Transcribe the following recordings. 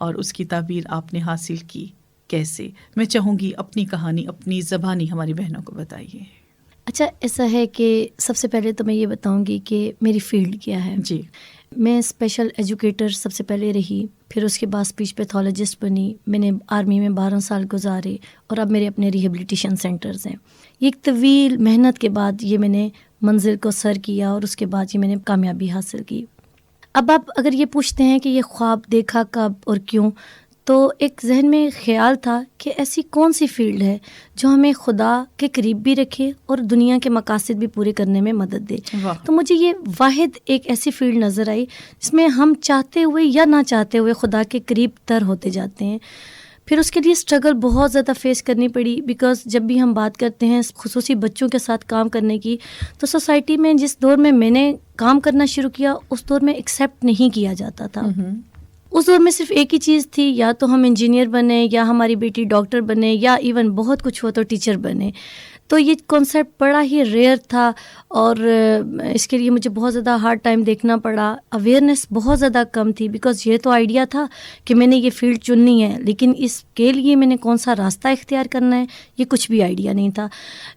اور اس کی تعبیر آپ نے حاصل کی کیسے؟ میں چاہوں گی اپنی کہانی اپنی زبانی ہماری بہنوں کو بتائیے. اچھا، ایسا ہے کہ سب سے پہلے تو میں یہ بتاؤں گی کہ میری فیلڈ کیا ہے. جی. میں اسپیشل ایجوکیٹر سب سے پہلے رہی، پھر اس کے بعد اسپیچ پیتھولوجسٹ بنی. میں نے آرمی میں 12 سال گزارے اور اب میرے اپنے ریہیبلیٹیشن سینٹرز ہیں. یہ ایک طویل محنت کے بعد یہ میں نے منزل کو سر کیا اور اس کے بعد یہ میں نے کامیابی حاصل کی. اب آپ اگر یہ پوچھتے ہیں کہ یہ خواب دیکھا کب اور کیوں، تو ایک ذہن میں خیال تھا کہ ایسی کون سی فیلڈ ہے جو ہمیں خدا کے قریب بھی رکھے اور دنیا کے مقاصد بھی پورے کرنے میں مدد دے. تو مجھے یہ واحد ایک ایسی فیلڈ نظر آئی جس میں ہم چاہتے ہوئے یا نہ چاہتے ہوئے خدا کے قریب تر ہوتے جاتے ہیں. پھر اس کے لیے اسٹرگل بہت زیادہ فیس کرنی پڑی، بیکاز جب بھی ہم بات کرتے ہیں خصوصی بچوں کے ساتھ کام کرنے کی، تو سوسائٹی میں جس دور میں نے کام کرنا شروع کیا اس دور میں ایکسیپٹ نہیں کیا جاتا تھا. اس دور میں صرف ایک ہی چیز تھی، یا تو ہم انجینئر بنے، یا ہماری بیٹی ڈاکٹر بنے، یا ایون بہت کچھ ہو تو ٹیچر بنے. تو یہ کانسیپٹ بڑا ہی ریئر تھا اور اس کے لیے مجھے بہت زیادہ ہارڈ ٹائم دیکھنا پڑا. اویئرنیس بہت زیادہ کم تھی، بیکاز یہ تو آئیڈیا تھا کہ میں نے یہ فیلڈ چننی ہے، لیکن اس کے لیے میں نے کون سا راستہ اختیار کرنا ہے یہ کچھ بھی آئیڈیا نہیں تھا.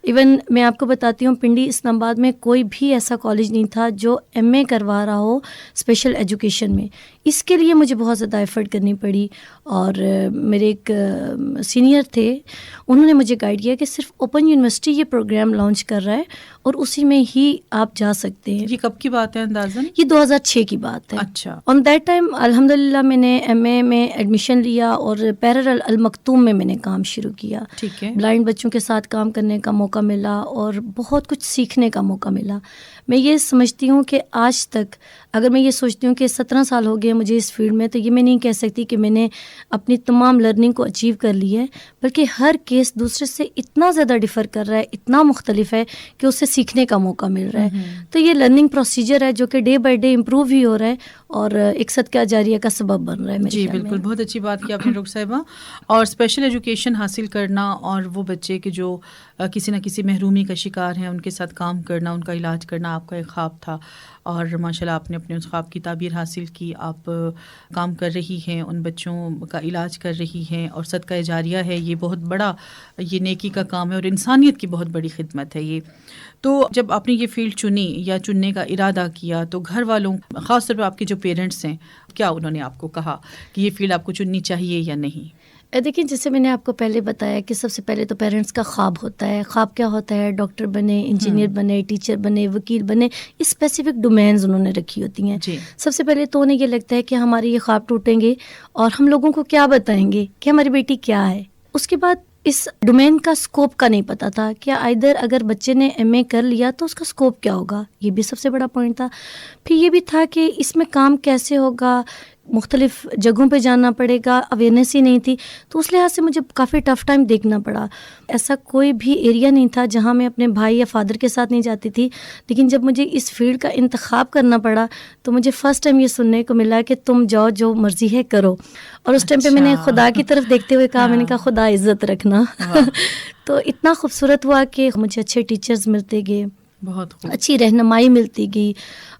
ایون میں آپ کو بتاتی ہوں، پنڈی اسلام آباد میں کوئی بھی ایسا کالج نہیں تھا جو ایم اے کروا رہا ہو اسپیشل ایجوکیشن میں. اس کے لیے مجھے بہت زیادہ ایفرٹ کرنی پڑی. اور میرے ایک سینئر تھے، انہوں نے مجھے گائیڈ کیا کہ صرف اوپن یونیورسٹی یہ پروگرام لانچ کر رہا ہے اور اسی میں ہی آپ جا سکتے ہیں. یہ کب کی بات ہے اندازاً؟ یہ 2006 کی بات ہے. اچھا. آن دیٹ ٹائم الحمدللہ میں نے ایم اے میں ایڈمیشن لیا اور پیرالل المکتوم میں نے کام شروع کیا. ٹھیک ہے. بلائنڈ بچوں کے ساتھ کام کرنے کا موقع ملا اور بہت کچھ سیکھنے کا موقع ملا. میں یہ سمجھتی ہوں کہ آج تک اگر میں یہ سوچتی ہوں کہ 17 سال ہو گئے مجھے اس فیلڈ میں، تو یہ میں نہیں کہہ سکتی کہ میں نے اپنی تمام لرننگ کو اچیو کر لی ہے، بلکہ ہر کیس دوسرے سے اتنا زیادہ ڈفر کر رہا ہے، اتنا مختلف ہے کہ اس سے سیکھنے کا موقع مل رہا ہے. تو یہ لرننگ پروسیجر ہے جو کہ ڈے بائی ڈے امپروو ہی ہو رہا ہے اور ایک صدقہ جاریہ کا سبب بن رہا ہے. جی بالکل، بہت اچھی بات کی آپ نے رخ صاحبہ. اور اسپیشل ایجوکیشن حاصل کرنا اور وہ بچے کے جو کسی نہ کسی محرومی کا شکار ہیں ان کے ساتھ کام کرنا، ان کا علاج کرنا آپ کا ایک خواب تھا اور ماشاءاللہ آپ نے اپنے اس خواب کی تعبیر حاصل کی. آپ کام کر رہی ہیں، ان بچوں کا علاج کر رہی ہیں اور صدقہ جاریہ ہے. یہ بہت بڑا یہ نیکی کا کام ہے اور انسانیت کی بہت بڑی خدمت ہے یہ. تو جب آپ نے یہ فیلڈ چنی یا چننے کا ارادہ کیا تو گھر والوں، خاص طور پہ آپ کے جو پیرنٹس ہیں، کیا انہوں نے آپ کو کہا کہ یہ فیلڈ آپ کو چننی چاہیے یا نہیں؟ دیکھیں، جیسے میں نے آپ کو پہلے بتایا کہ سب سے پہلے تو پیرنٹس کا خواب ہوتا ہے. خواب کیا ہوتا ہے؟ ڈاکٹر بنے، انجینئر بنے، ٹیچر بنے، وکیل بنے. اسپیسیفک ڈومینز انہوں نے رکھی ہوتی ہیں. سب سے پہلے تو انہیں یہ لگتا ہے کہ ہمارے یہ خواب ٹوٹیں گے اور ہم لوگوں کو کیا بتائیں گے کہ ہماری بیٹی کیا ہے. اس کے بعد اس ڈومین کا سکوپ کا نہیں پتا تھا کہ اگر بچے نے ایم اے کر لیا تو اس کا سکوپ کیا ہوگا. یہ بھی سب سے بڑا پوائنٹ تھا. پھر یہ بھی تھا کہ اس میں کام کیسے ہوگا، مختلف جگہوں پہ جانا پڑے گا، اویئرنیس ہی نہیں تھی. تو اس لحاظ سے مجھے کافی ٹف ٹائم دیکھنا پڑا. ایسا کوئی بھی ایریا نہیں تھا جہاں میں اپنے بھائی یا فادر کے ساتھ نہیں جاتی تھی. لیکن جب مجھے اس فیلڈ کا انتخاب کرنا pڑا تو مجھے فرسٹ ٹائم یہ سننے کو ملا کہ تم جاؤ، جو مرضی ہے کرو. اور اس ٹائم پہ میں نے خدا کی طرف دیکھتے ہوئے کہا، میں نے کہا خدا عزت رکھنا. تو اتنا خوبصورت ہوا کہ مجھے اچھے ٹیچرز ملتے گئے، بہت اچھی رہنمائی ملتی گئی.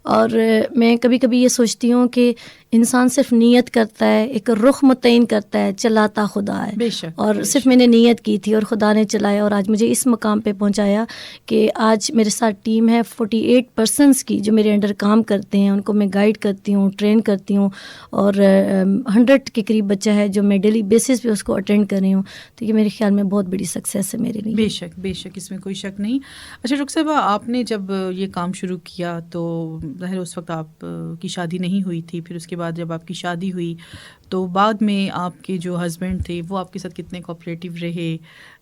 اور میں کبھی کبھی یہ سوچتی ہوں کہ انسان صرف نیت کرتا ہے، ایک رخ متعین کرتا ہے، چلاتا خدا ہے. بے شک. اور صرف میں نے نیت کی تھی اور خدا نے چلایا اور آج مجھے اس مقام پہ پہنچایا کہ آج میرے ساتھ ٹیم ہے 48 پرسنس کی جو میرے انڈر کام کرتے ہیں. ان کو میں گائیڈ کرتی ہوں، ٹرین کرتی ہوں اور 100 کے قریب بچہ ہے جو میں ڈیلی بیسس پہ اس کو اٹینڈ کر رہی ہوں. تو یہ میرے خیال میں بہت بڑی سکسیس ہے میرے لیے. بے شک بے شک، اس میں کوئی شک نہیں. اچھا رخ صاحبہ، آپ نے جب یہ کام شروع کیا تو ظاہر اس وقت آپ کی شادی نہیں ہوئی تھی. پھر اس کے بعد جب آپ کی شادی ہوئی تو بعد میں آپ کے جو ہسبینڈ تھے وہ آپ کے ساتھ کتنے کوآپریٹیو رہے؟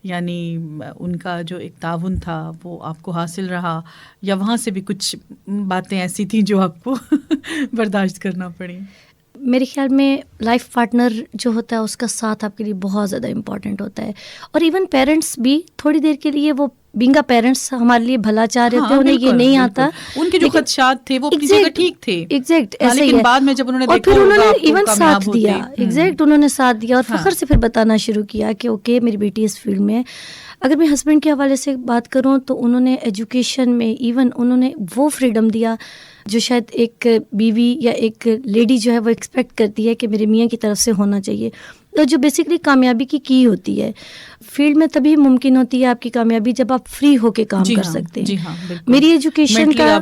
یعنی ان کا جو ایک تعاون تھا وہ آپ کو حاصل رہا یا وہاں سے بھی کچھ باتیں ایسی تھیں جو آپ کو برداشت کرنا پڑیں؟ میرے خیال میں لائف پارٹنر جو ہوتا ہے اس کا ساتھ آپ کے لیے بہت زیادہ امپورٹنٹ ہوتا ہے. اور ایون پیرنٹس بھی تھوڑی دیر کے لیے، وہ بینگا پیرنٹس ہمارے لیے بھلا چاہ رہے تھے، انہیں یہ نہیں آتا. ان کے جو خدشات تھے وہ اپنی جگہ ٹھیک تھے، ایگزیکٹ ایسے ہی لیکن بعد میں جب انہوں نے دیکھا اور پھر انہوں نے ایون ساتھ دیا. ایگزیکٹ انہوں نے ساتھ دیا اور فخر سے پھر بتانا شروع کیا کہ اوکے میری بیٹی اس فیلڈ میں. اگر میں ہسبینڈ کے حوالے سے بات کروں تو انہوں نے ایجوکیشن میں ایون انہوں نے وہ فریڈم دیا جو شاید ایک بیوی یا ایک لیڈی جو ہے وہ ایکسپیکٹ کرتی ہے کہ میرے میاں کی طرف سے ہونا چاہیے، تو جو بیسکلی کامیابی کی ہوتی ہے فیلڈ میں تبھی ممکن ہوتی ہے آپ کی کامیابی جب آپ فری ہو کے کام کر سکتے ہیں. میری ایجوکیشن کا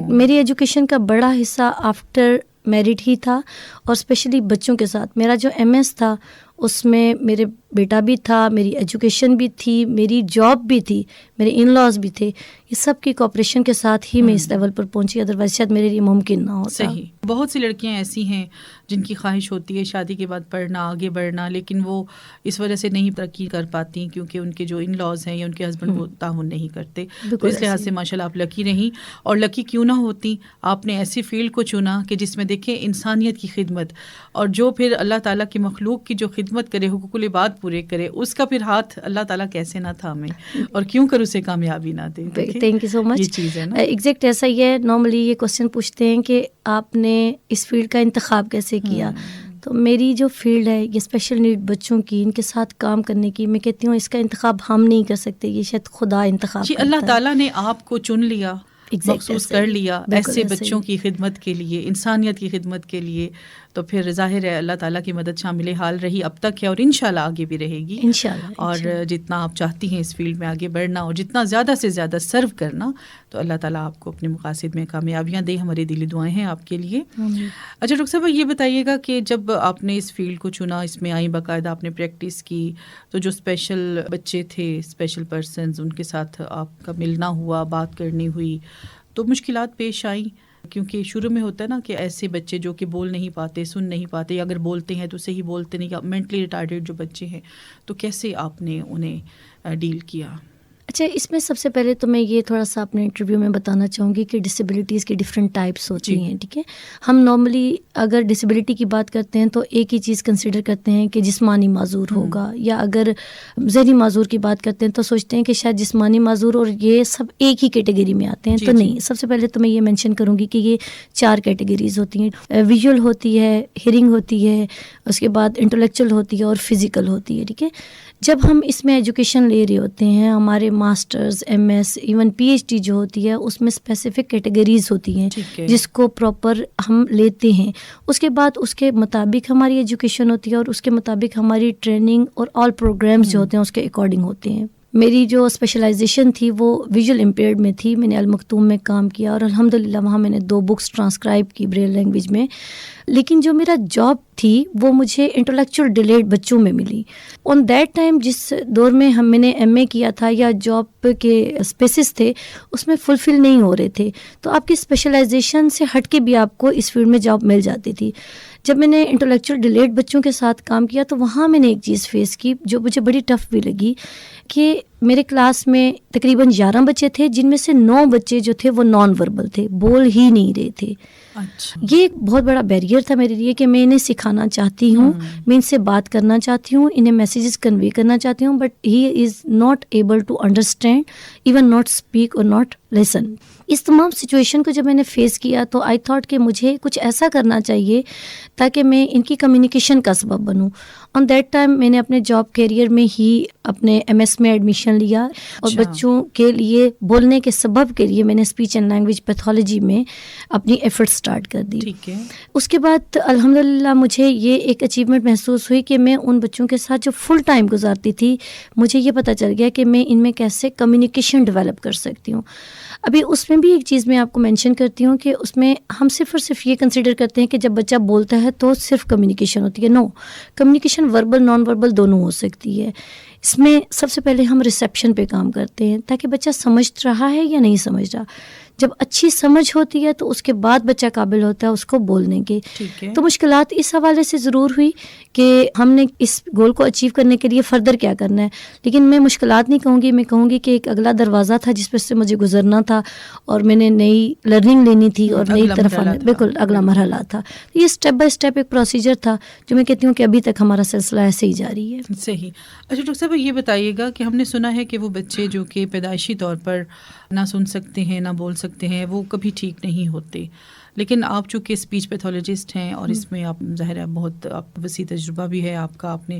میری ایجوکیشن کا بڑا حصہ آفٹر میرڈ ہی تھا، اور اسپیشلی بچوں کے ساتھ. میرا جو MS تھا اس میں میرے بیٹا بھی تھا، میری ایجوکیشن بھی تھی، میری جاب بھی تھی، میرے ان لاز بھی تھے. یہ سب کی کوآپریشن کے ساتھ ہی میں اس لیول پر پہنچی، ادروائز شاید میرے لیے ممکن نہ ہوتا. صحیح. بہت سی لڑکیاں ایسی ہیں جن کی خواہش ہوتی ہے شادی کے بعد پڑھنا، آگے بڑھنا، لیکن وہ اس وجہ سے نہیں ترقی کر پاتی کیونکہ ان کے جو ان لاز ہیں یا ان کے ہسبینڈ وہ تعاون نہیں کرتے. تو اس لحاظ سے ماشاءاللہ آپ لکی رہیں، اور لکی کیوں نہ ہوتی، آپ نے ایسی فیلڈ کو چنا کہ جس میں دیکھیں انسانیت کی خدمت، اور جو پھر اللہ تعالیٰ کی مخلوق کی جو خدمت کرے، حقوق العباد پورے کرے، اس کا پھر ہاتھ اللہ تعالیٰ کیسے نہ تھامے اور کیوں کر اسے کامیابی نہ دے. تھینک یو سو مچ. یہ چیز ہے نا ایگزیکٹ ایسا ہی ہے. نارملی یہ کوشچن پوچھتے ہیں کہ آپ نے اس فیلڈ کا انتخاب کیسے کیا. تو میری جو فیلڈ ہے یہ اسپیشل نیڈ بچوں کی، ان کے ساتھ کام کرنے کی، میں کہتی ہوں اس کا انتخاب ہم نہیں کر سکتے، یہ شاید خدا انتخاب کرتا ہے. اللہ تعالیٰ نے آپ کو چن لیا، مخصوص کر لیا ایسے بچوں کی خدمت کے لیے، انسانیت کی خدمت کے لیے. تو پھر ظاہر ہے اللہ تعالیٰ کی مدد شامل حال رہی، اب تک ہے اور انشاءاللہ آگے بھی رہے گی انشاءاللہ. اور جتنا آپ چاہتی ہیں اس فیلڈ میں آگے بڑھنا اور جتنا زیادہ سے زیادہ سرو کرنا، تو اللہ تعالیٰ آپ کو اپنے مقاصد میں کامیابیاں دے. ہماری دلی دعائیں ہیں آپ کے لیے. اچھا ڈاکٹر صاحب یہ بتائیے گا کہ جب آپ نے اس فیلڈ کو چنا، اس میں آئی، باقاعدہ آپ نے پریکٹس کی، تو جو اسپیشل بچے تھے، اسپیشل پرسنز، ان کے ساتھ آپ کا ملنا ہوا، بات کرنی ہوئی، تو مشکلات پیش آئیں؟ کیونکہ شروع میں ہوتا ہے نا کہ ایسے بچے جو کہ بول نہیں پاتے، سن نہیں پاتے، یا اگر بولتے ہیں تو صحیح بولتے نہیں، مینٹلی ریٹارڈیڈ جو بچے ہیں، تو کیسے آپ نے انہیں ڈیل کیا؟ اچھا، اس میں سب سے پہلے تو میں یہ تھوڑا سا اپنے انٹرویو میں بتانا چاہوں گی کہ ڈسیبلٹیز کی ڈفرینٹ ٹائپس ہوتی ہیں. ٹھیک ہے، ہم نارملی اگر ڈسیبلٹی کی بات کرتے ہیں تو ایک ہی چیز کنسیڈر کرتے ہیں کہ جسمانی معذور ہوگا، یا اگر ذہنی معذور کی بات کرتے ہیں تو سوچتے ہیں کہ شاید جسمانی معذور اور یہ سب ایک ہی کیٹیگری میں آتے ہیں. تو نہیں، سب سے پہلے تو میں یہ مینشن کروں گی کہ یہ 4 کیٹیگریز ہوتی ہیں. ویژول ہوتی ہے، ہیئرنگ ہوتی ہے، اس کے بعد انٹلیکچوئل ہوتی ہے، اور فزیکل ہوتی ہے. ٹھیک ہے، جب ہم اس میں ایجوکیشن لے رہے ہوتے ہیں، ہمارے ماسٹرز، MS، ایون PhD جو ہوتی ہے، اس میں اسپیسیفک کیٹیگریز ہوتی ہیں جس کو پراپر ہم لیتے ہیں. اس کے بعد اس کے مطابق ہماری ایجوکیشن ہوتی ہے، اور اس کے مطابق ہماری ٹریننگ اور آل پروگرامز جو ہوتے ہیں اس کے اکارڈنگ ہوتے ہیں. میری جو اسپیشلائزیشن تھی وہ ویژول امپیئرڈ میں تھی. میں نے المختوم میں کام کیا، اور الحمدللہ وہاں میں نے 2 بکس ٹرانسکرائب کی بریل لینگویج میں. لیکن جو میرا جاب تھی وہ مجھے انٹلیکچوئل ڈیلیڈ بچوں میں ملی. آن دیٹ ٹائم جس دور میں میں نے MA کیا تھا یا جاب کے اسپیسز تھے اس میں فلفل نہیں ہو رہے تھے، تو آپ کی اسپیشلائزیشن سے ہٹ کے بھی آپ کو اس فیلڈ میں جاب مل جاتی تھی. جب میں نے انٹلیکچوئل ڈیلیڈ بچوں کے ساتھ کام کیا تو وہاں میں نے ایک چیز فیس کی جو مجھے بڑی ٹف بھی لگی، کہ میرے کلاس میں تقریباً 11 بچے تھے جن میں سے 9 بچے جو تھے وہ نان وربل تھے، بول ہی نہیں رہے تھے. یہ ایک بہت بڑا بیریئر تھا میرے لیے کہ میں انہیں سکھانا چاہتی ہوں، میں ان سے بات کرنا چاہتی ہوں، انہیں میسیجز کنوے کرنا چاہتی ہوں، but he is not able to understand, even not speak اور ناٹ لسن. اس تمام سچویشن کو جب میں نے فیس کیا تو آئی تھاٹ کہ مجھے کچھ ایسا کرنا چاہیے تاکہ میں ان کی کمیونیکیشن کا سبب بنوں. آن دیٹ ٹائم میں نے اپنے جاب کیریئر میں ہی اپنے MS میں ایڈمیشن لیا، اور بچوں کے لیے بولنے کے سبب کے لیے میں نے اسپیچ اینڈ لینگویج پیتھولوجی میں اپنی ایفرٹ سٹارٹ کر دی. اس کے بعد الحمدللہ مجھے یہ ایک اچیومنٹ محسوس ہوئی کہ میں ان بچوں کے ساتھ جو فل ٹائم گزارتی تھی مجھے یہ پتہ چل گیا کہ میں ان میں کیسے کمیونیکیشن ڈیولپ کر سکتی ہوں. ابھی اس میں بھی ایک چیز میں آپ کو مینشن کرتی ہوں کہ اس میں ہم صرف اور صرف یہ کنسیڈر کرتے ہیں کہ جب بچہ بولتا ہے تو صرف کمیونیکیشن ہوتی ہے. نو، کمیونیکیشن وربل نان وربل دونوں ہو سکتی ہے. اس میں سب سے پہلے ہم ریسیپشن پہ کام کرتے ہیں تاکہ بچہ سمجھ رہا ہے یا نہیں سمجھ رہا. جب اچھی سمجھ ہوتی ہے تو اس کے بعد بچہ قابل ہوتا ہے اس کو بولنے کے. تو مشکلات اس حوالے سے ضرور ہوئی کہ ہم نے اس گول کو اچیو کرنے کے لیے فردر کیا کرنا ہے، لیکن میں مشکلات نہیں کہوں گی، میں کہوں گی کہ ایک اگلا دروازہ تھا جس پر سے مجھے گزرنا تھا، اور میں نے نئی لرننگ لینی تھی اور نئی طرف آنا. بالکل اگلا مرحلہ تھا. یہ اسٹیپ بائی اسٹیپ ایک پروسیجر تھا جو میں کہتی ہوں کہ ابھی تک ہمارا سلسلہ ایسے ہی جاری ہے. صحیح. اچھا ڈاکٹر صاحب یہ بتائیے گا کہ ہم نے سنا ہے کہ وہ بچے جو کہ پیدائشی طور پر نہ سن سکتے ہیں، نہ بول سکتے ہیں وہ کبھی ٹھیک نہیں ہوتے، لیکن آپ چونکہ اسپیچ پیتھولوجسٹ ہیں اور اس میں آپ ظاہر ہے بہت آپ وسیع تجربہ بھی ہے آپ کا، آپ نے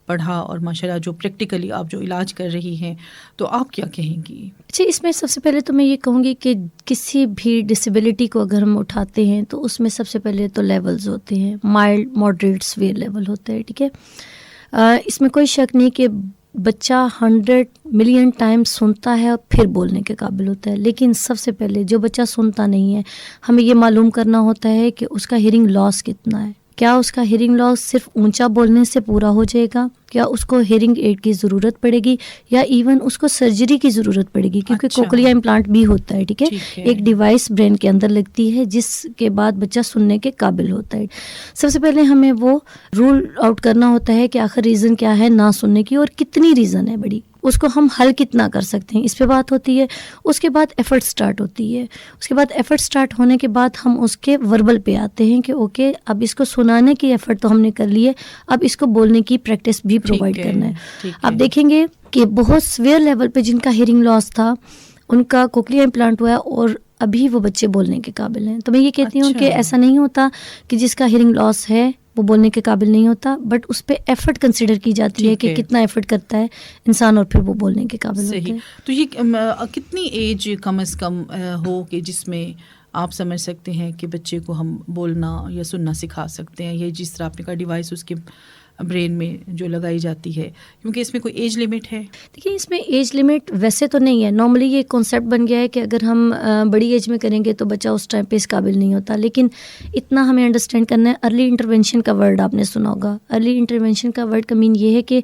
پڑھا اور ماشاءاللہ جو پریکٹیکلی آپ جو علاج کر رہی ہیں، تو آپ کیا کہیں گی؟ اچھا، اس میں سب سے پہلے تو میں یہ کہوں گی کہ کسی بھی ڈسیبلٹی کو اگر ہم اٹھاتے ہیں تو اس میں سب سے پہلے تو لیولز ہوتے ہیں، مائلڈ، ماڈریٹ، سویئر لیول ہوتا ہے، ٹھیک ہے. اس میں کوئی شک نہیں کہ بچہ 100 ملین ٹائم سنتا ہے اور پھر بولنے کے قابل ہوتا ہے، لیکن سب سے پہلے جو بچہ سنتا نہیں ہے ہمیں یہ معلوم کرنا ہوتا ہے کہ اس کا ہیئرنگ لاس کتنا ہے. کیا اس کا ہیئرنگ لاس صرف اونچا بولنے سے پورا ہو جائے گا؟ کیا اس کو ہیئرنگ ایڈ کی ضرورت پڑے گی یا ایون اس کو سرجری کی ضرورت پڑے گی؟ کیونکہ کوکلیا امپلانٹ بھی ہوتا ہے، ٹھیک ہے، ایک ڈیوائس برین کے اندر لگتی ہے جس کے بعد بچہ سننے کے قابل ہوتا ہے. سب سے پہلے ہمیں وہ رول آؤٹ کرنا ہوتا ہے کہ آخر ریزن کیا ہے نہ سننے کی اور کتنی ریزن ہے بڑی، اس کو ہم حل کتنا کر سکتے ہیں، اس پہ بات ہوتی ہے. اس کے بعد ایفرٹ سٹارٹ ہوتی ہے. اس کے بعد ایفرٹ سٹارٹ ہونے کے بعد ہم اس کے وربل پہ آتے ہیں کہ اوکے اب اس کو سنانے کی ایفرٹ تو ہم نے کر لی ہے، اب اس کو بولنے کی پریکٹس بھی پرووائڈ کرنا ہے. آپ دیکھیں گے کہ بہت سویئر لیول پہ جن کا ہیئرنگ لاس تھا ان کا کوکلیا امپلانٹ ہوا اور ابھی وہ بچے بولنے کے قابل ہیں. تو میں یہ کہتی ہوں کہ ایسا نہیں ہوتا کہ جس کا ہیئرنگ لاس ہے وہ بولنے کے قابل نہیں ہوتا، بٹ اس پہ ایفرٹ کنسیڈر کی جاتی ہے کہ کتنا ایفرٹ کرتا ہے انسان اور پھر وہ بولنے کے قابل ہوتا ہے. تو یہ کتنی ایج کم از کم ہو کہ جس میں آپ سمجھ سکتے ہیں کہ بچے کو ہم بولنا یا سننا سکھا سکتے ہیں، یہ جس طرح آپ نے کہا ڈیوائس اس کے برین میں جو لگائی جاتی ہے، کیونکہ اس میں کوئی ایج لمٹ ہے؟ دیکھیے اس میں ایج لمٹ ویسے تو نہیں ہے، نارملی یہ کانسیپٹ بن گیا ہے کہ اگر ہم بڑی ایج میں کریں گے تو بچہ اس ٹائم پہ اس قابل نہیں ہوتا، لیکن اتنا ہمیں انڈرسٹینڈ کرنا ہے. ارلی انٹرونشن کا ورڈ آپ نے سنا ہوگا. ارلی انٹرونشن کا ورڈ کا مین یہ ہے کہ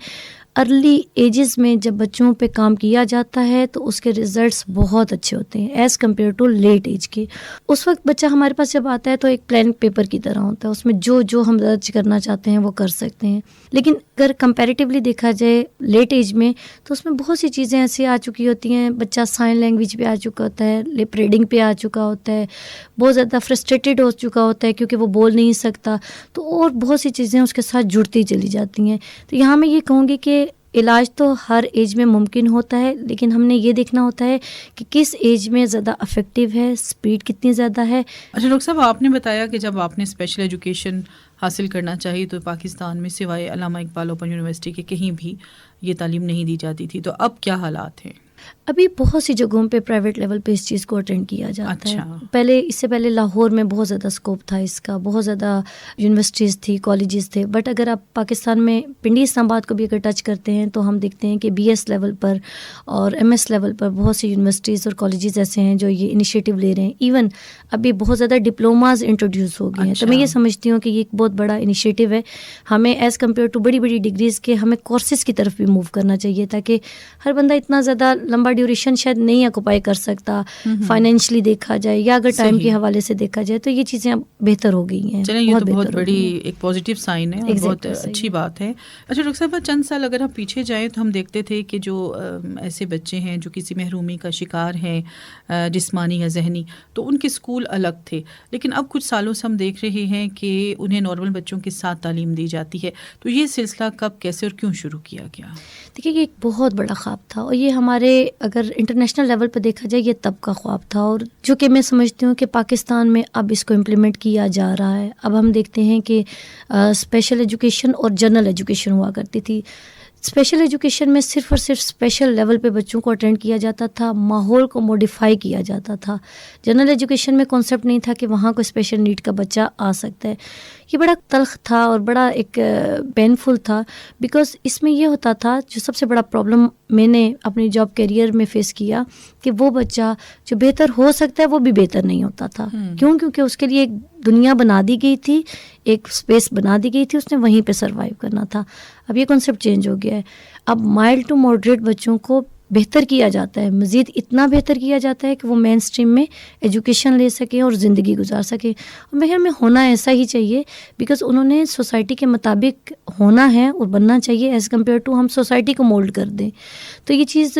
ارلی ایجز میں جب بچوں پہ کام کیا جاتا ہے تو اس کے ریزلٹس بہت اچھے ہوتے ہیں as compare to late age کے. اس وقت بچہ ہمارے پاس جب آتا ہے تو ایک پلین پیپر کی طرح ہوتا ہے، اس میں جو ہم درج کرنا چاہتے ہیں وہ کر سکتے ہیں. لیکن اگر کمپیریٹیولی دیکھا جائے لیٹ ایج میں تو اس میں بہت سی چیزیں ایسی آ چکی ہوتی ہیں. بچہ سائن لینگویج پہ آ چکا ہوتا ہے، لپ ریڈنگ پہ آ چکا ہوتا ہے، بہت زیادہ فرسٹریٹڈ ہو چکا ہوتا ہے کیونکہ وہ بول نہیں سکتا، تو اور بہت سی چیزیں اس کے ساتھ جڑتی چلی جاتی ہیں. تو یہاں میں یہ کہوں گی کہ علاج تو ہر ایج میں ممکن ہوتا ہے، لیکن ہم نے یہ دیکھنا ہوتا ہے کہ کس ایج میں زیادہ افیکٹو ہے، سپیڈ کتنی زیادہ ہے. اچھا ڈاکٹر صاحب، آپ نے بتایا کہ جب آپ نے اسپیشل ایجوکیشن حاصل کرنا چاہیے تو پاکستان میں سوائے علامہ اقبال اوپن یونیورسٹی کے کہیں بھی یہ تعلیم نہیں دی جاتی تھی، تو اب کیا حالات ہیں؟ ابھی بہت سی جگہوں پہ پرائیویٹ لیول پہ اس چیز کو اٹینڈ کیا جاتا ہے. اس سے پہلے لاہور میں بہت زیادہ اسکوپ تھا اس کا، بہت زیادہ یونیورسٹیز تھی، کالجز تھے. بٹ اگر آپ پاکستان میں پنڈی اسلام آباد کو بھی اگر ٹچ کرتے ہیں تو ہم دیکھتے ہیں کہ بی ایس لیول پر اور ایم ایس لیول پر بہت سی یونیورسٹیز اور کالجز ایسے ہیں جو یہ انیشیٹو لے رہے ہیں. ایون ابھی بہت زیادہ ڈپلوماز انٹروڈیوس ہو گئے ہیں. تو میں یہ سمجھتی ہوں کہ یہ ایک بہت بڑا انیشیٹو ہے. ہمیں ایز کمپیئر ٹو بڑی بڑی ڈگریز کے ہمیں کورسز کی طرف بھی موو کرنا چاہیے تاکہ ہر بندہ اتنا زیادہ لمبا ڈیوریشن شاید نہیں آکوپائی کر سکتا فائنینشلی دیکھا جائے یا اگر ٹائم کے حوالے سے دیکھا جائے تو یہ چیزیں اب بہتر ہو گئی ہیں. چلیں، یہ تو بہت بڑی ایک پازیٹیو سائن ہے اور بہت اچھی بات ہے. اچھا ڈاکٹر صاحبہ، چند سال اگر ہم پیچھے جائیں تو ہم دیکھتے تھے کہ جو ایسے بچے ہیں جو کسی محرومی کا شکار ہیں جسمانی یا ذہنی، تو ان کے اسکول الگ تھے، لیکن اب کچھ سالوں سے ہم دیکھ رہے ہیں کہ انہیں نارمل بچوں کے ساتھ تعلیم دی جاتی ہے. تو یہ سلسلہ کب، کیسے اور کیوں شروع کیا گیا؟ دیکھیے یہ ایک بہت بڑا خواب تھا اور یہ ہمارے اگر انٹرنیشنل لیول پہ دیکھا جائے یہ تب کا خواب تھا، اور جو کہ میں سمجھتی ہوں کہ پاکستان میں اب اس کو امپلیمنٹ کیا جا رہا ہے. اب ہم دیکھتے ہیں کہ اسپیشل ایجوکیشن اور جنرل ایجوکیشن ہوا کرتی تھی. اسپیشل ایجوکیشن میں صرف اور صرف اسپیشل لیول پہ بچوں کو اٹینڈ کیا جاتا تھا، ماحول کو موڈیفائی کیا جاتا تھا. جنرل ایجوکیشن میں کانسیپٹ نہیں تھا کہ وہاں کوئی اسپیشل نیڈ کا بچہ آ سکتا ہے. یہ بڑا تلخ تھا اور بڑا ایک پینفل تھا، بیکاز اس میں یہ ہوتا تھا، جو سب سے بڑا پرابلم میں نے اپنی جاب کیریئر میں فیس کیا کہ وہ بچہ جو بہتر ہو سکتا ہے وہ بھی بہتر نہیں ہوتا تھا. کیونکہ اس کے لیے ایک دنیا بنا دی گئی تھی، ایک اسپیس بنا دی گئی تھی، اس نے وہیں پہ سروائیو کرنا تھا. اب یہ کنسیپٹ چینج ہو گیا ہے. اب مائلڈ ٹو ماڈریٹ بچوں کو بہتر کیا جاتا ہے، مزید اتنا بہتر کیا جاتا ہے کہ وہ مین اسٹریم میں ایجوکیشن لے سکیں اور زندگی گزار سکیں. اور میرے خیال میں ہونا ایسا ہی چاہیے، بیکاز انہوں نے سوسائٹی کے مطابق ہونا ہے اور بننا چاہیے ایز کمپیئر ٹو ہم سوسائٹی کو مولڈ کر دیں. تو یہ چیز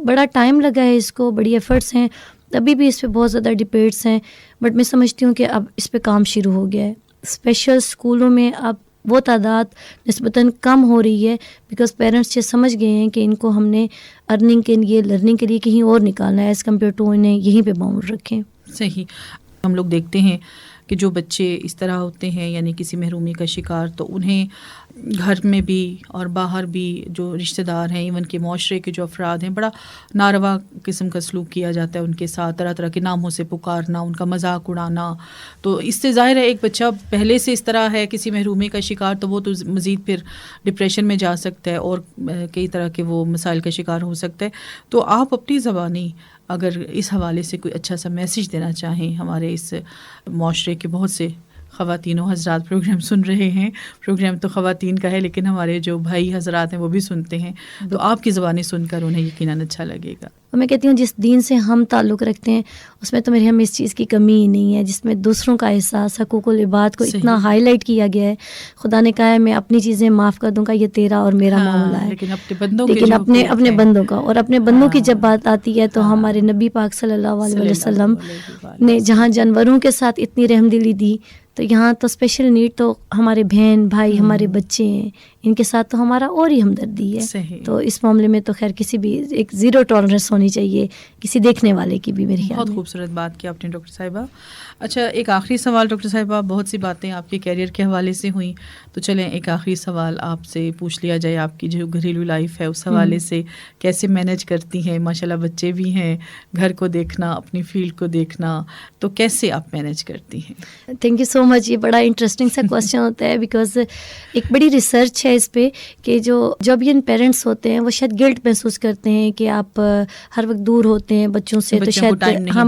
بڑا ٹائم لگا ہے، اس کو بڑی ایفرٹس ہیں، ابھی بھی اس پہ بہت زیادہ ڈبیٹس ہیں، بٹ میں سمجھتی ہوں کہ اب اس پہ کام شروع ہو گیا ہے. اسپیشل اسکولوں میں اب وہ تعداد نسبتاً کم ہو رہی ہے، بیکاز پیرنٹس یہ سمجھ گئے ہیں کہ ان کو ہم نے ارننگ کے لیے لرننگ کے لیے کہیں اور نکالنا ہے ایز کمپیئر ٹو انہیں یہیں پہ باؤنڈ رکھیں. صحیح. ہم لوگ دیکھتے ہیں کہ جو بچے اس طرح ہوتے ہیں یعنی کسی محرومی کا شکار، تو انہیں گھر میں بھی اور باہر بھی جو رشتہ دار ہیں، ایون کہ معاشرے کے جو افراد ہیں، بڑا ناروا قسم کا سلوک کیا جاتا ہے ان کے ساتھ، طرح طرح کے ناموں سے پکارنا، ان کا مذاق اڑانا. تو اس سے ظاہر ہے ایک بچہ پہلے سے اس طرح ہے کسی محرومی کا شکار، تو وہ تو مزید پھر ڈپریشن میں جا سکتا ہے اور کئی طرح کے وہ مسائل کا شکار ہو سکتا ہے. تو آپ اپنی زبانی اگر اس حوالے سے کوئی اچھا سا میسیج دینا چاہیں، ہمارے اس معاشرے کے بہت سے خواتین و حضرات پروگرام سن رہے ہیں، پروگرام تو خواتین کا ہے لیکن ہمارے جو بھائی حضرات ہیں وہ بھی سنتے ہیں، تو آپ کی زبانیں سن کر انہیں یقیناً اچھا لگے گا. میں کہتی ہوں جس دین سے ہم تعلق رکھتے ہیں اس میں تو میرے ہم اس چیز کی کمی ہی نہیں ہے، جس میں دوسروں کا احساس، حقوق العباد کو اتنا ہائی لائٹ کیا گیا ہے. خدا نے کہا ہے میں اپنی چیزیں معاف کر دوں گا، یہ تیرا اور میرا معاملہ ہے، لیکن اپنے بندوں کا، اور اپنے بندوں کی جب بات آتی ہے تو ہمارے نبی پاک صلی اللہ علیہ وسلم نے جہاں جانوروں کے ساتھ اتنی رحم دلی دی، تو یہاں تو اسپیشل نیڈ تو ہمارے بہن بھائی ہمارے بچے ہیں، ان کے ساتھ تو ہمارا اور ہی ہمدردی ہے. تو اس معاملے میں تو خیر کسی بھی ایک زیرو ٹالرنس ہونی چاہیے کسی دیکھنے والے کی بھی. میرے خیال میں بہت خوبصورت بات کی آپ نے ڈاکٹر صاحبہ. اچھا ایک آخری سوال ڈاکٹر صاحبہ، بہت سی باتیں آپ کے کیریئر کے حوالے سے ہوئیں، تو چلیں ایک آخری سوال آپ سے پوچھ لیا جائے، آپ کی جو گھریلو لائف ہے اس حوالے سے کیسے مینیج کرتی ہیں؟ ماشاءاللہ بچے بھی ہیں، گھر کو دیکھنا، اپنی فیلڈ کو دیکھنا، تو کیسے آپ مینیج کرتی ہیں؟ تھینک یو سو مچ. یہ بڑا انٹرسٹنگ سا کوسچن ہوتا ہے بیکاز ایک بڑی ریسرچ ہے اس پہ کہ جب یہ پیرنٹس ہوتے ہیں وہ شاید گلٹ محسوس کرتے ہیں کہ آپ ہر وقت دور ہوتے ہیں بچوں سے، تو شاید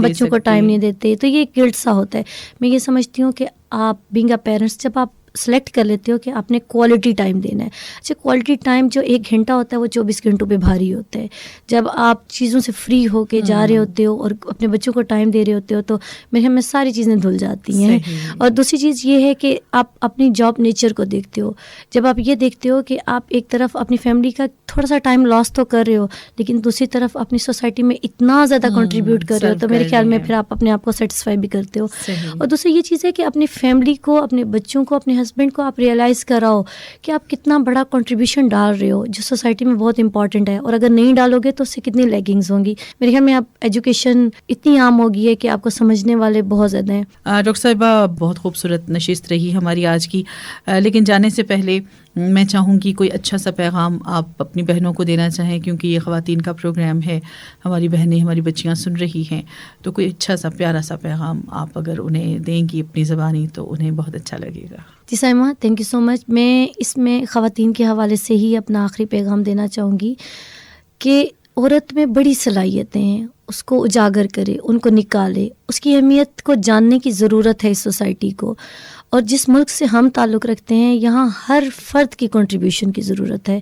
بچوں کو ٹائم نہیں دیتے، تو یہ گلٹ سا ہوتا ہے. میں یہ سمجھتی ہوں کہ آپ بینگ اے پیرنٹس جب آپ سلیکٹ کر لیتے ہو کہ آپ نے کوالٹی ٹائم دینا ہے. اچھا کوالٹی ٹائم جو 1 گھنٹہ ہوتا ہے وہ 24 گھنٹوں پہ بھاری ہوتا ہے. جب آپ چیزوں سے فری ہو کے جا رہے ہوتے ہو اور اپنے بچوں کو ٹائم دے رہے ہوتے ہو تو میرے میں ساری چیزیں دھل جاتی ہیں. اور دوسری چیز یہ ہے کہ آپ اپنی جاب نیچر کو دیکھتے ہو. جب آپ یہ دیکھتے ہو کہ آپ ایک طرف اپنی فیملی کا تھوڑا سا ٹائم لاس تو کر رہے ہو لیکن دوسری طرف اپنی سوسائٹی میں اتنا زیادہ کنٹریبیوٹ کر رہے ہو، تو میرے خیال میں پھر آپ اپنے آپ کو سیٹسفائی بھی کرتے ہو. اور دوسری یہ چیز ہے کہ اپنی فیملی کو، اپنے بچوں کو، اپنے ہسبینڈ کو آپ ریئلائز کراؤ کہ آپ کتنا بڑا کنٹریبیوشن ڈال رہے ہو جو سوسائٹی میں بہت امپورٹنٹ ہے، اور اگر نہیں ڈالو گے تو اس سے کتنی لیگنگز ہوں گی. میرے خیال میں اب ایجوکیشن اتنی عام ہو گئی ہے کہ آپ کو سمجھنے والے بہت زیادہ ہیں. ڈاکٹر صاحبہ بہت خوبصورت نشست رہی ہماری آج کی، لیکن جانے سے پہلے میں چاہوں گی کوئی اچھا سا پیغام آپ اپنی بہنوں کو دینا چاہیں، کیونکہ یہ خواتین کا پروگرام ہے، ہماری بہنیں، ہماری بچیاں سن رہی ہیں، تو کوئی اچھا سا پیارا سا پیغام آپ اگر انہیں دیں گی اپنی زبانی تو انہیں بہت اچھا لگے گا. جی سائمہ، تھینک یو سو مچ. میں اس میں خواتین کے حوالے سے ہی اپنا آخری پیغام دینا چاہوں گی کہ عورت میں بڑی صلاحیتیں ہیں، اس کو اجاگر کرے، ان کو نکالے. اس کی اہمیت کو جاننے کی ضرورت ہے اس سوسائٹی کو. اور جس ملک سے ہم تعلق رکھتے ہیں یہاں ہر فرد کی کنٹریبیوشن کی ضرورت ہے.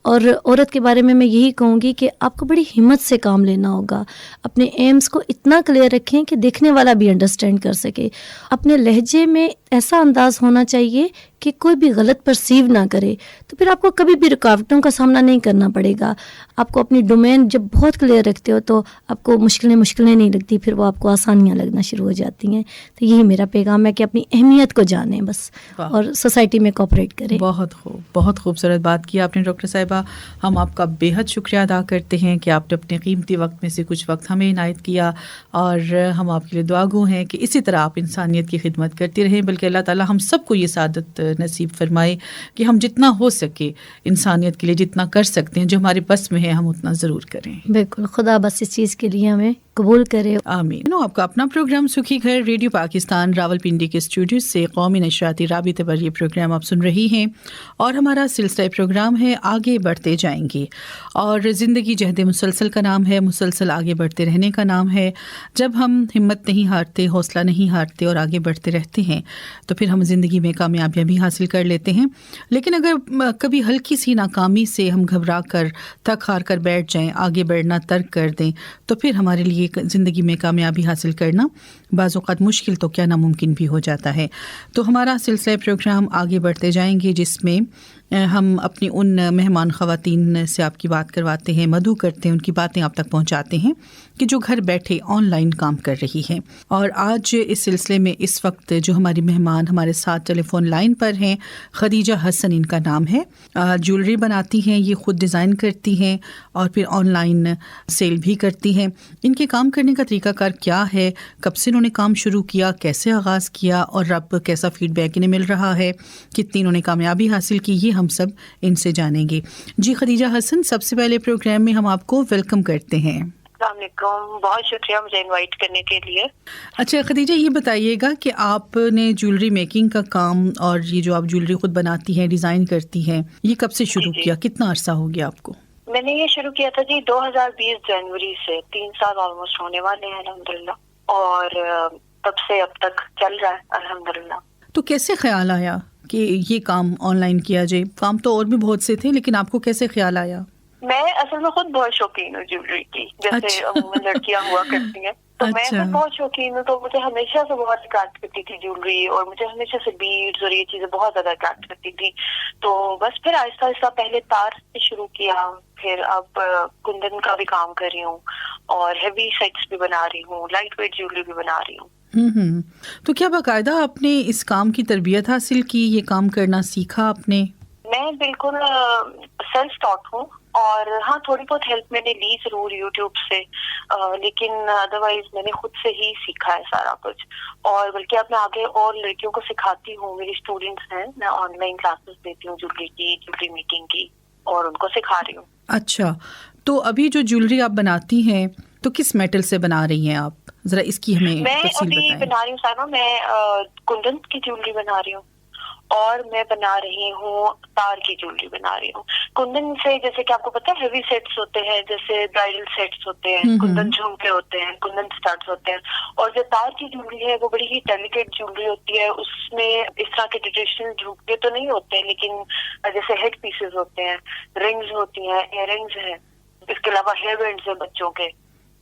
اور عورت کے بارے میں یہی کہوں گی کہ آپ کو بڑی ہمت سے کام لینا ہوگا. اپنے ایمز کو اتنا کلیئر رکھیں کہ دیکھنے والا بھی انڈرسٹینڈ کر سکے. اپنے لہجے میں ایسا انداز ہونا چاہیے کہ کوئی بھی غلط پرسیو نہ کرے، تو پھر آپ کو کبھی بھی رکاوٹوں کا سامنا نہیں کرنا پڑے گا. آپ کو اپنی ڈومین جب بہت کلیئر رکھتے ہو تو آپ کو مشکلیں نہیں لگتی، پھر وہ آپ کو آسانیاں لگنا شروع ہو جاتی ہیں. تو یہی میرا پیغام ہے کہ اپنی اہمیت کو جانیں بس، اور سوسائٹی میں کوآپریٹ کریں. بہت خوب، بہت خوبصورت بات کی آپ نے ڈاکٹر صاحبہ. ہم آپ کا بے حد شکریہ ادا کرتے ہیں کہ آپ نے اپنے قیمتی وقت میں سے کچھ وقت ہمیں عنایت کیا، اور ہم آپ کے لیے دعا گو ہیں کہ اسی طرح آپ انسانیت کی خدمت کرتی رہیں، بلکہ اللہ تعالیٰ ہم سب کو یہ سعادت نصیب فرمائے کہ ہم جتنا ہو سکے انسانیت کے لیے جتنا کر سکتے ہیں، جو ہمارے بس میں ہے، ہم اتنا ضرور کریں. بالکل، خدا بس اس چیز کے لیے ہمیں قبول کرے. آمین. آپ کا اپنا پروگرام سکھی گھر ریڈیو پاکستان راولپنڈی کے اسٹوڈیو سے قومی نشریاتی رابطے پر یہ پروگرام آپ سن رہی ہیں، اور ہمارا سلسلہ پروگرام ہے آگے بڑھتے جائیں گے. اور زندگی جہد مسلسل کا نام ہے، مسلسل آگے بڑھتے رہنے کا نام ہے. جب ہم ہمت نہیں ہارتے، حوصلہ نہیں ہارتے اور آگے بڑھتے رہتے ہیں تو پھر ہم زندگی میں کامیابیاں بھی حاصل کر لیتے ہیں. لیکن اگر کبھی ہلکی سی ناکامی سے ہم گھبرا کر تھک ہار کر بیٹھ جائیں، آگے بڑھنا ترک کر دیں، تو پھر ہمارے لیے زندگی میں کامیابی حاصل کرنا بعض اوقات مشکل تو کیا ناممکن بھی ہو جاتا ہے. تو ہمارا سلسلہ پروگرام آگے بڑھتے جائیں گے، جس میں ہم اپنی ان مہمان خواتین سے آپ کی بات کرواتے ہیں، مدعو کرتے ہیں، ان کی باتیں آپ تک پہنچاتے ہیں کہ جو گھر بیٹھے آن لائن کام کر رہی ہیں. اور آج اس سلسلے میں اس وقت جو ہماری مہمان ہمارے ساتھ ٹیلی فون لائن پر ہیں، خدیجہ حسن ان کا نام ہے. جیولری بناتی ہیں، یہ خود ڈیزائن کرتی ہیں اور پھر آن لائن سیل بھی کرتی ہیں. ان کے کام کرنے کا طریقہ کار کیا ہے، کب سے انہوں نے کام شروع کیا، کیسے آغاز کیا اور اب کیسا فیڈ بیک انہیں مل رہا ہے، کتنی انہوں نے کامیابی حاصل کی، یہ ہم سب ان سے جانیں گے. جی خدیجہ حسن، سب سے پہلے پروگرام میں ہم آپ کو ویلکم کرتے ہیں. السلام علیکم، بہت شکریہ مجھے انوائٹ کرنے کے لیے. اچھا خدیجہ، یہ بتائیے گا کہ آپ نے جیولری میکنگ کا کام اور یہ جو آپ جیولری خود بناتی ہیں، ڈیزائن کرتی ہیں، یہ کب سے شروع کیا، کتنا عرصہ ہو گیا آپ کو؟ میں نے یہ شروع کیا تھا 2020 جنوری سے، 3 سال آلموسٹ ہونے والے ہیں الحمدللہ، اور تب سے اب تک چل رہا ہے الحمدللہ. تو کیسے خیال آیا کہ یہ کام آن لائن کیا جائے؟ کام تو اور بھی بہت سے تھے، لیکن آپ کو کیسے خیال آیا؟ میں اصل میں خود بہت شوقین ہوں جیولری کی، جیسے عموماً لڑکیاں ہوا کرتی ہیں، تو میں خود بہت شوقین ہوں. تو مجھے ہمیشہ سے بہت اٹریکٹ کرتی تھی جیولری، اور مجھے ہمیشہ سے بیڈز اور یہ چیزیں بہت زیادہ اٹریکٹ کرتی تھی. تو بس پھر آہستہ آہستہ پہلے تار سے شروع کیا، پھر اب کندن کا بھی کام کر رہی ہوں، اور ہیوی سیٹس بھی بنا رہی ہوں، لائٹ ویٹ جیولری بھی بنا رہی ہوں. تو کیا باقاعدہ آپ نے اس کام کی تربیت حاصل کی، یہ کام کرنا سیکھا آپ نے؟ میں بالکل سیلف ٹاٹ ہوں، اور ہاں تھوڑی بہت ہیلپ میں نے لی ضرور یوٹیوب سے، لیکن ادروائز میں نے خود سے ہی سیکھا ہے سارا کچھ. اور بلکہ اب میں آگے اور لڑکیوں کو سکھاتی ہوں، میری اسٹوڈینٹس ہیں، میں آن لائن کلاسز دیتی ہوں جیولری کی، جیولری میکنگ کی، اور ان کو سکھا رہی ہوں. اچھا، تو ابھی جو جیولری آپ بناتی ہیں تو کس میٹل سے بنا رہی ہیں آپ؟ ذرا اس کی ہمیں تفصیل بتائیں. میں ابھی بنا رہی ہوں سائمہ، میں کندن کی جیولری بنا رہی ہوں، اور میں بنا رہی ہوں تار کی جیولری بنا رہی ہوں. کندن سے جیسے کہ آپ کو پتا ہے ہیوی سیٹس ہوتے ہیں، جیسے برائڈل سیٹس ہوتے ہیں، کندن جھمکے ہوتے ہیں، کندن اسٹڈز ہوتے ہیں. اور جو تار کی جیولری ہے وہ بڑی ہی ڈیلیکیٹ جیولری ہوتی ہے. اس میں اس طرح کے ٹریڈیشنل جھمکے تو نہیں ہوتے، لیکن جیسے ہیڈ پیسز ہوتے ہیں، رنگز ہوتی ہیں، ایئر رنگز ہیں، اس کے علاوہ ہیئر بینڈز ہیں بچوں کے.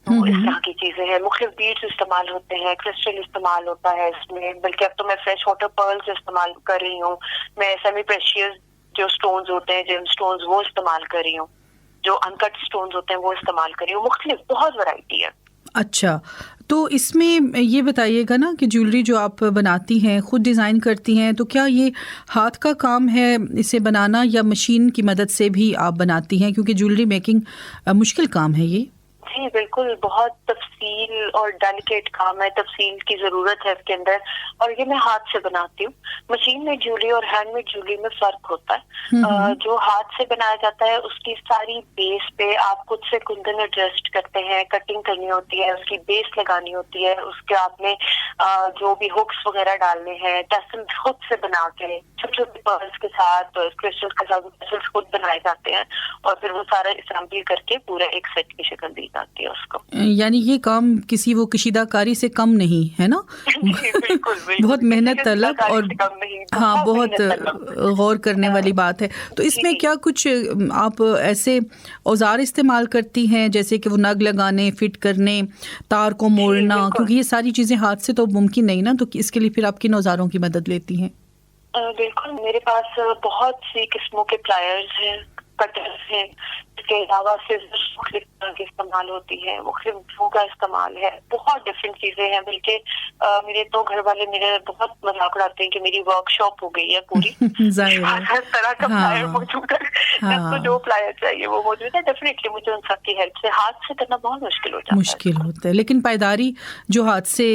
تو اس طرح کی چیزیں ہیں، مختلف بیڈز استعمال ہوتے ہیں، کرسٹل استعمال ہوتا ہے اس میں. بلکہ اب تو میں فریش واٹر پرلز استعمال کر رہی ہوں، میں سیمی پریشیس جو سٹونز ہوتے ہیں، جیم سٹونز، وہ استعمال کر رہی ہوں، جو انکٹ سٹونز ہوتے ہیں وہ استعمال کر رہی ہوں. مختلف بہت ورائٹی ہے. اچھا، تو اس میں یہ بتائیے گا نا کہ جیولری جو آپ بناتی ہیں، خود ڈیزائن کرتی ہیں، تو کیا یہ ہاتھ کا کام ہے اسے بنانا، یا مشین کی مدد سے بھی آپ بناتی ہیں؟ کیونکہ جیولری میکنگ مشکل کام ہے یہ. جی بالکل، بہت تفصیل اور ڈیلیکیٹ کام ہے، تفصیل کی ضرورت ہے اس کے اندر، اور یہ میں ہاتھ سے بناتی ہوں. مشین میں جیولری اور ہینڈ میڈ جیولری میں فرق ہوتا ہے. جو ہاتھ سے بنایا جاتا ہے اس کی ساری بیس پہ آپ خود سے کندن ایڈجسٹ کرتے ہیں، کٹنگ کرنی ہوتی ہے، اس کی بیس لگانی ہوتی ہے، اس کے آپ نے جو بھی ہکس وغیرہ ڈالنے ہیں، ٹیسل خود سے بنا کے چھوٹے چھوٹے پرلز کے ساتھ، کرسٹل کے ساتھ ٹیسل خود بنائے جاتے ہیں، اور پھر وہ سارا اسمبل کر کے پورا ایک سیٹ کی شکل دی جاتی ہے اس کو. یعنی یہ کام کسی وہ کشیدہ کاری سے کم نہیں ہے نا؟ بالکل بہت محنت طلب، اور ہاں بہت غور کرنے والی بات ہے. تو اس میں کیا کچھ آپ ایسے اوزار استعمال کرتی ہیں جیسے کہ وہ نگ لگانے، فٹ کرنے، تار کو موڑنا؟ کیونکہ یہ ساری چیزیں ہاتھ سے تو ممکن نہیں نا، تو اس کے لیے پھر آپ کن اوزاروں کی مدد لیتی ہیں؟ بالکل، میرے پاس بہت سی قسموں کے پلائرز ہیں، کٹرز ہیں، اس کے علاوہ سیزرز مختلف طرح کی استعمال ہوتی ہے، مختلف ڈرو کا استعمال ہے، بہت ڈفرینٹ چیزیں ہیں. بلکہ میرے تو گھر والے میرے بہت مذاق اڑاتے ہیں کہ میری ورک شاپ ہو گئی ہے پوری، ہر طرح کا پلائر موجود ہے، جس کو جو پلائر چاہیے وہ موجود ہے. ڈیفینیٹلی مجھے ان سب کی ہیلپ سے ہاتھ سے کرنا بہت مشکل ہوتا ہے، لیکن پائیداری جو ہاتھ سے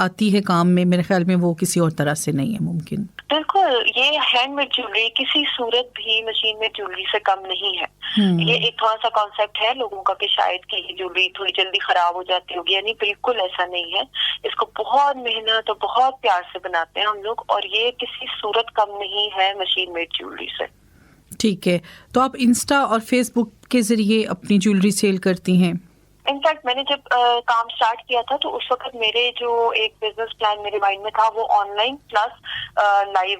آتی ہے کام میں، میرے خیال میں وہ کسی اور طرح سے نہیں ہے ممکن. بالکل، یہ ہینڈ میڈ جیولری کسی صورت بھی مشین میڈ جیولری سے کم نہیں ہے. یہ ایک تھوڑا سا کانسیپٹ ہے لوگوں کا کہ شاید کہ یہ جیولری تھوڑی جلدی خراب ہو جاتی ہوگی، یعنی بالکل ایسا نہیں ہے. اس کو بہت محنت اور بہت پیار سے بناتے ہیں ہم لوگ، اور یہ کسی صورت کم نہیں ہے مشین میڈ جیولری سے. ٹھیک ہے، تو آپ انسٹا اور فیس بک کے ذریعے اپنی جیولری سیل کرتی ہیں؟ انفیکٹ میں نے جب کام سٹارٹ کیا تھا تو اس وقت میرے جو ایک بزنس پلان میرے مائنڈ میں تھا وہ آن لائن پلس لائیو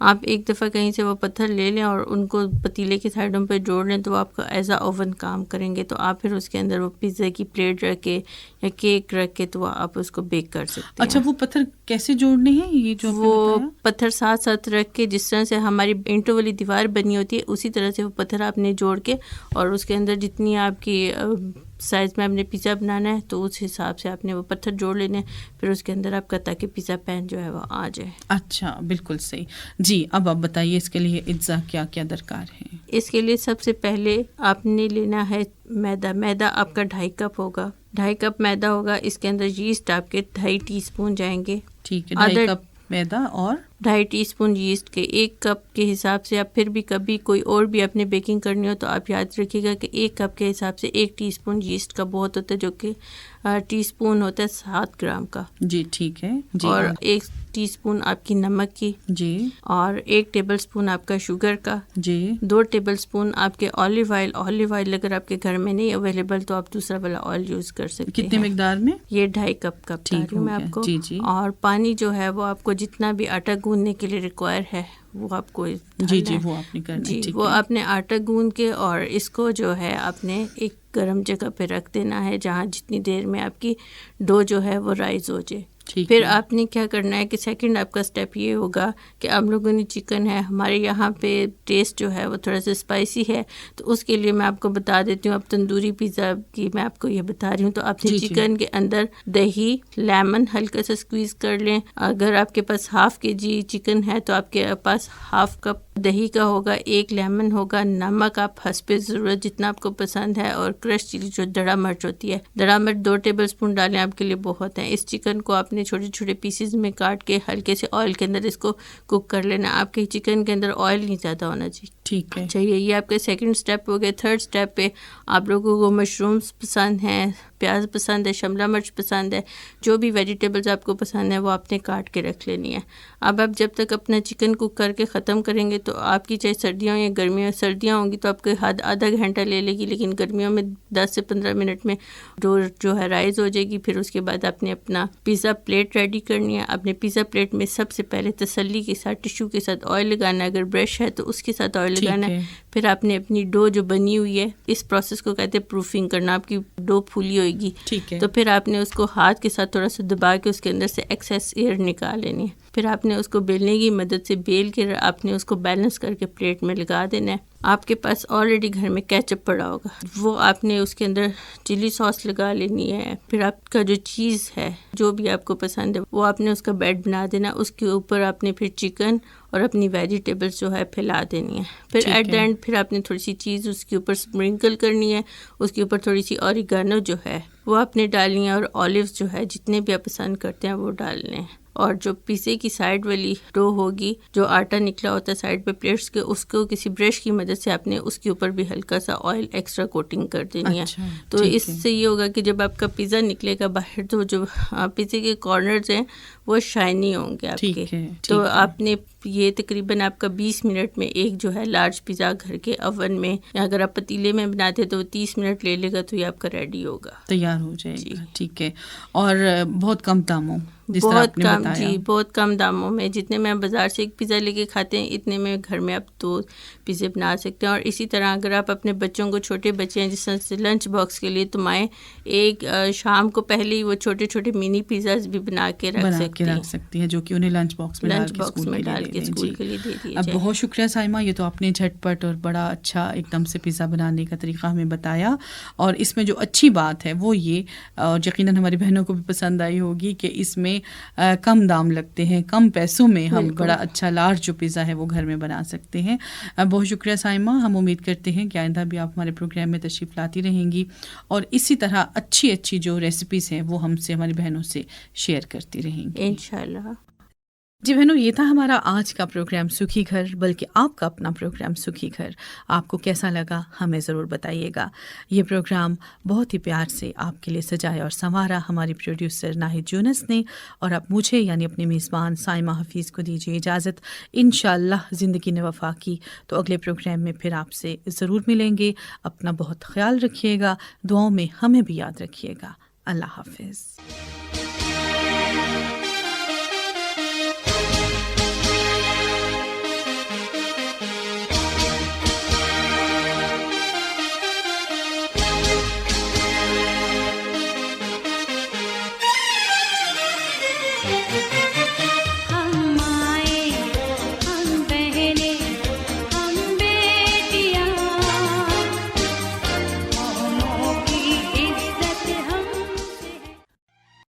آپ ایک دفعہ کہیں سے وہ پتھر لے لیں اور ان کو پتیلے کی سائڈوں پہ جوڑ لیں تو وہ آپ کا ایز اے اوون کام کریں گے. تو آپ پھر اس کے اندر وہ پیزا کی پلیٹ رکھ کے یا کیک رکھ کے تو آپ اس کو بیک کر سکتے ہیں. اچھا وہ پتھر کیسے جوڑنے ہیں یہ جو وہ پتھر ساتھ ساتھ رکھ کے جس طرح سے ہماری اینٹوں والی دیوار بنی ہوتی ہے اسی طرح سے وہ پتھر آپ نے جوڑ کے اور اس کے اندر جتنی آپ کی سائز میں آپ نے پیزا بنانا ہے تو اس حساب سے آپ نے وہ پتھر جوڑ لینے ہیں پھر اس کے اندر آپ کا تاکہ پیزا پین جو ہے وہ آ جائے. اچھا بالکل صحیح. جی اب آپ بتائیے اس کے لیے اجزاء کیا کیا درکار ہیں؟ اس کے لیے سب سے پہلے آپ نے لینا ہے میدا. میدا آپ کا 2.5 کپ ہوگا. 2.5 کپ میدا ہوگا. اس کے اندر یسٹ آپ کے 2.5 ٹی اسپون جائیں گے. ٹھیک ہے. 2.5 کپ میدا اور 2.5 ٹی اسپون یسٹ کے. 1 کپ کے حساب سے آپ پھر بھی کبھی کوئی اور بھی اپنے بیکنگ کرنی ہو تو آپ یاد رکھیے گا کہ 1 کپ کے حساب سے 1 ٹی اسپون یسٹ کا بہت ہوتا ہے جو کہ ٹی اسپون ہوتا ہے 7 گرام کا. جی ٹھیک ہے. جی اور 1 ٹی اسپون آپ کی نمک کی. جی. اور 1 ٹیبل اسپون آپ کا شوگر کا. جی. 2 ٹیبل اسپون آپ کے آلیو آئل. آلیو آئل اگر آپ کے گھر میں نہیں اویلیبل تو آپ دوسرا والا آئل یوز کر سکتے ہیں. کتنے مقدار میں؟ یہ 2.5 کپ کا بتا رہی ہوں میں آپ کو. جی جی. اور پانی جو ہے وہ آپ کو جتنا بھی آٹا گوندنے کے لیے ریکوائر ہے وہ آپ کو جی جی وہ آپ نے کرنا. جی وہ آپ نے آٹا گوندھ کے اور اس کو جو ہے آپ نے ایک گرم جگہ پہ رکھ دینا ہے جہاں جتنی دیر میں آپ کی ڈو جو ہے وہ رائز ہو جائے. پھر آپ نے کیا کرنا ہے کہ سیکنڈ آپ کا اسٹیپ یہ ہوگا کہ آپ لوگوں نے چکن ہے ہمارے یہاں پہ ٹیسٹ جو ہے وہ تھوڑا سا اسپائسی ہے تو اس کے لیے میں آپ کو بتا دیتی ہوں. اب تندوری پیزا کی میں آپ کو یہ بتا رہی ہوں تو آپ نے چکن کے اندر دہی لیمن ہلکا سا اسکویز کر لیں. اگر آپ کے پاس 1/2 kg چکن ہے تو آپ کے پاس 1/2 کپ دہی کا ہوگا. 1 لیمن ہوگا. نمک آپ حسب ضرورت جتنا آپ کو پسند ہے اور کرش چلی جو دڑا مرچ ہوتی ہے دڑا مرچ 2 ٹیبل اسپون ڈالیں آپ کے لیے بہت ہیں. اس چکن کو آپ نے چھوٹے چھوٹے پیسز میں کاٹ کے ہلکے سے آئل کے اندر اس کو کوک کر لینا. آپ کے چکن کے اندر آئل نہیں زیادہ ہونا چاہیے. یہ آپ کا سیکنڈ اسٹیپ ہو گیا. تھرڈ اسٹیپ پہ آپ لوگوں کو مشرومس پسند ہیں, پیاز پسند ہے, شملہ مرچ پسند ہے, جو بھی ویجیٹیبلز آپ کو پسند ہے وہ آپ نے کاٹ کے رکھ لینی ہے. اب آپ جب تک اپنا چکن کوک کر کے ختم کریں گے تو آپ کی چاہے سردیاں یا گرمیاں, سردیاں ہوں گی تو آپ کے آدھا گھنٹہ لے لے گی لیکن گرمیوں میں 10 سے 15 منٹ میں ڈو جو ہے رائز ہو جائے گی. پھر اس کے بعد آپ نے اپنا پیزا پلیٹ ریڈی کرنی ہے. اپنے پیزا پلیٹ میں سب سے پہلے تسلی کے ساتھ ٹشو کے ساتھ آئل لگانا ہے. اگر برش ہے تو اس کے ساتھ آئل لگانا ہے. پھر آپ نے اپنی ڈو جو بنی ہوئی ہے اس پروسیس کو کہتے ہیں پروفنگ کرنا. آپ کی ڈو پھولی ہوئے گی تو پھر آپ نے اس کو ہاتھ کے ساتھ تھوڑا سا دبا کے اس کے اندر سے ایکسیس ایئر نکال لینی ہے. پھر آپ نے اس کو بیلنے کی مدد سے بیل کے آپ نے اس کو بیلنس کر کے پلیٹ میں لگا دینا ہے. آپ کے پاس آلریڈی گھر میں کیچپ پڑا ہوگا وہ آپ نے اس کے اندر چلی ساس لگا لینی ہے. پھر آپ کا جو چیز ہے جو بھی آپ کو پسند ہے وہ آپ نے اس کا بیڈ بنا دینا. اس کے اوپر آپ نے پھر چکن اور اپنی ویجیٹیبلس جو ہے پھیلا دینی ہے. پھر ایٹ دا اینڈ پھر آپ نے تھوڑی سی چیز اس کے اوپر اسپرنکل کرنی ہے. اس کے اوپر تھوڑی سی اوریگانو جو ہے وہ آپ نے ڈالنی ہے اور آلیوز جو ہے جتنے بھی آپ پسند کرتے ہیں وہ ڈالنے ہیں. اور جو پیزے کی سائڈ والی ڈو ہوگی جو آٹا نکلا ہوتا ہے سائڈ پہ پلیٹس کے اس کو کسی برش کی مدد سے آپ نے اس کے اوپر بھی ہلکا سا آئل ایکسٹرا کوٹنگ کر دینی ہے. تو اس سے یہ ہوگا کہ جب آپ کا پیزا نکلے گا باہر تو جو پیزے کے کارنرز ہیں وہ شائنی ہوں گے آپ کے. تو آپ نے یہ تقریباً آپ کا 20 منٹ میں ایک جو ہے لارج پیزا گھر کے اوون میں یا اگر آپ پتیلے میں بناتے تو 30 منٹ لے لے گا تو یہ آپ کا ریڈی ہوگا, تیار ہو جائے گا. ٹھیک ہے. اور بہت کم داموں بہت کم جی بہت کم داموں میں جتنے میں بازار سے ایک پیزا لے کے کھاتے ہیں اتنے میں گھر میں آپ 2 پیزے بنا سکتے ہیں. اور اسی طرح اگر آپ اپنے بچوں کو چھوٹے بچے ہیں جس طرح سے لنچ باکس کے لیے تو مائیں ایک شام کو پہلے ہی وہ چھوٹے چھوٹے منی پیزاز بھی بنا کے رکھ سکتی ہیں جو کہ انہیں لنچ باکس میں ڈال کے اسکول کے لیے دے دیا جائے. بہت شکریہ سائمہ, یہ تو آپ نے جھٹ پٹ اور بڑا اچھا ایک دم سے پیزا بنانے کا طریقہ ہمیں بتایا. اور اس میں جو اچھی بات ہے وہ یہ, اور یقیناً ہماری بہنوں کو بھی پسند آئی ہوگی کہ اس میں کم دام لگتے ہیں, کم پیسوں میں ہم بڑا اچھا لارج جو پیزا ہے وہ گھر میں بنا سکتے ہیں. بہت شکریہ سائمہ. ہم امید کرتے ہیں کہ آئندہ بھی آپ ہمارے پروگرام میں تشریف لاتی رہیں گی اور اسی طرح اچھی جو ریسیپیز ہیں وہ ہم سے ہماری بہنوں سے شیئر کرتی رہیں گی انشاءاللہ. جی بہنوں, یہ تھا ہمارا آج کا پروگرام سکھی گھر, بلکہ آپ کا اپنا پروگرام سکھی گھر. آپ کو کیسا لگا ہمیں ضرور بتائیے گا. یہ پروگرام بہت ہی پیار سے آپ کے لیے سجایا اور سنوارا ہماری پروڈیوسر ناہید یونس نے, اور اب مجھے یعنی اپنے میزبان سائمہ حفیظ کو دیجیے اجازت. انشاءاللہ زندگی نے وفا کی تو اگلے پروگرام میں پھر آپ سے ضرور ملیں گے. اپنا بہت خیال رکھیے گا, دعاؤں میں ہمیں بھی یاد رکھیے گا. اللہ حافظ.